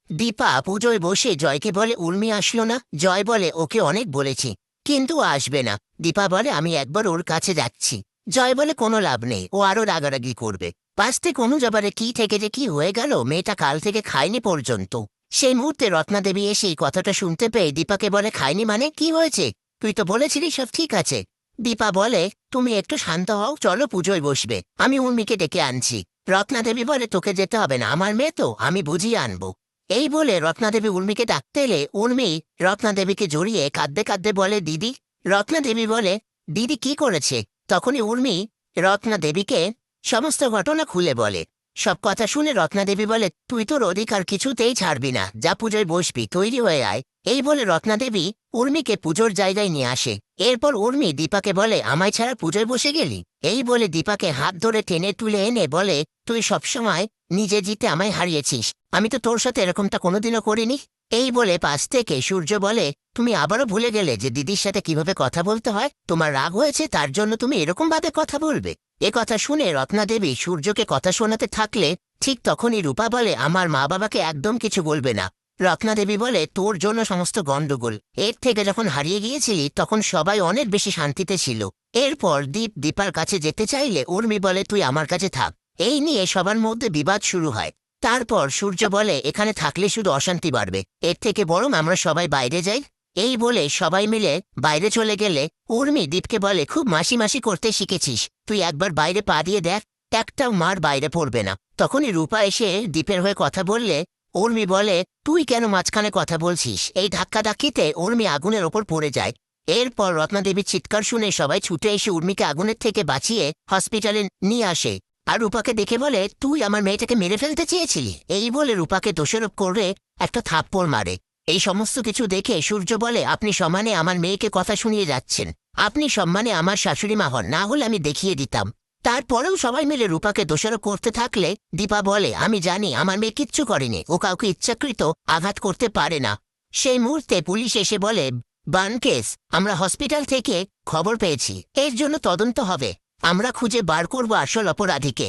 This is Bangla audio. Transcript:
দীপা পুজোয় বসে জয়কে বলে উর্মি আসলো না। জয় বলে ওকে অনেক বলেছি, কিন্তু ও আসবে না। দীপা বলে আমি একবার ওর কাছে যাচ্ছি। জয় বলে কোনো লাভ নেই, ও আরো রাগারাগি করবে। পাঁচতে কোনো যাবারে কি থেকে যে কি হয়ে গেল, মেয়েটা কাল থেকে খায়নি পর্যন্ত। সেই মুহূর্তে রত্নাদেবী এসে এই কথাটা শুনতে পেয়ে দীপাকে বলে খায়নি মানে কি হয়েছে? তুই তো বলেছিলি সব ঠিক আছে। দীপা বলে তুমি একটু শান্ত হও, চলো পুজোয় বসবে, আমি উর্মিকে ডেকে আনছি। রত্নাদেবী বলে তোকে যেতে হবে না, আমার মেয়ে তো, আমি বুঝিয়ে আনবো। এই বলে রত্নাদেবী উর্মিকে ডাকতে এলে উর্মি রত্নাদেবীকে জড়িয়ে কাঁদতে কাঁদতে বলে দিদি। রত্নাদেবী বলে দিদি কি করেছে? তখনই উর্মি রত্নাদেবীকে সমস্ত ঘটনা খুলে বলে। সব কথা শুনে রত্নাদেবী বলে তুই তোর অধিকার কিছুতেই ছাড়বি না, যা পুজোয় বসবি, তৈরি হয়ে আয়। এই বলে রত্নাদেবী উর্মিকে পুজোর জায়গায় নিয়ে আসে। এরপর উর্মি দীপাকে বলে আমায় ছাড়া পুজোয় বসে গেলি? এই বলে দীপাকে হাত ধরে টেনে তুলে এনে বলে তুই সবসময় নিজে জিতে আমায় হারিয়েছিস, আমি তো তোর সাথে এরকমটা কোনোদিনও করিনি। এই বলে পাশ থেকে সূর্য বলে তুমি আবারও ভুলে গেলে যে দিদির সাথে কিভাবে কথা বলতে হয়? তোমার রাগ হয়েছে তার জন্য তুমি এরকম ভাবে কথা বলবে? এ কথা শুনে রত্নাদেবী সূর্যকে কথা শোনাতে থাকলে ঠিক তখনই রূপা বলে আমার মা বাবাকে একদম কিছু বলবে না। রত্নাদেবী বলে তোর জন্য সমস্ত গন্ডগোল, এর থেকে যখন হারিয়ে গিয়েছিলি তখন সবাই অনেক বেশি শান্তিতে ছিল। এরপর দীপার কাছে যেতে চাইলে উর্মি বলে তুই আমার কাছে থাক। এই নিয়ে সবার মধ্যে বিবাদ শুরু হয়। তারপর সূর্য বলে এখানে থাকলে শুধু অশান্তি বাড়বে, এর থেকে বরং আমরা সবাই বাইরে যাই। এই বলে সবাই মিলে বাইরে চলে গেলে উর্মি দীপকে বলে খুব মাসি মাসি করতে শিখেছিস, তুই একবার বাইরে পা দিয়ে দেখ, একটাও মার বাইরে পড়বে না। তখনই রূপা এসে দীপের হয়ে কথা বললে উর্মি বলে তুই কেন মাঝখানে কথা বলছিস? এই ধাক্কাধাক্কিতে উর্মি আগুনের ওপর পড়ে যায়। এরপর রত্নাদেবীর চিৎকার শুনে সবাই ছুটে এসে উর্মিকে আগুনের থেকে বাঁচিয়ে হসপিটালে নিয়ে আসে। আর রূপাকে দেখে বলে তুই আমার মেয়েটাকে মেরে ফেলতে চেয়েছিলি। এই বলে রূপাকে দোষারোপ করে একটা থাপ্পড় মারে। এই সমস্ত কিছু দেখে সূর্য বলে আপনি সমানে আমার মেয়েকে কথা শুনিয়ে যাচ্ছেন, আপনি সম্মানে আমার শাশুড়ি মা হন, না হলে আমি দেখিয়ে দিতাম। তারপরেও সবাই মিলে রূপাকে দোষারোপ করতে থাকলে দীপা বলে আমি জানি আমার মেয়ে কিচ্ছু করেনি, ও কাউকে ইচ্ছাকৃত আঘাত করতে পারে না। সেই মুহূর্তে পুলিশ এসে বলে বার্ন কেস, আমরা হসপিটাল থেকে খবর পেয়েছি, এর জন্য তদন্ত হবে, আমরা খুঁজে বার করব আসল অপরাধীকে।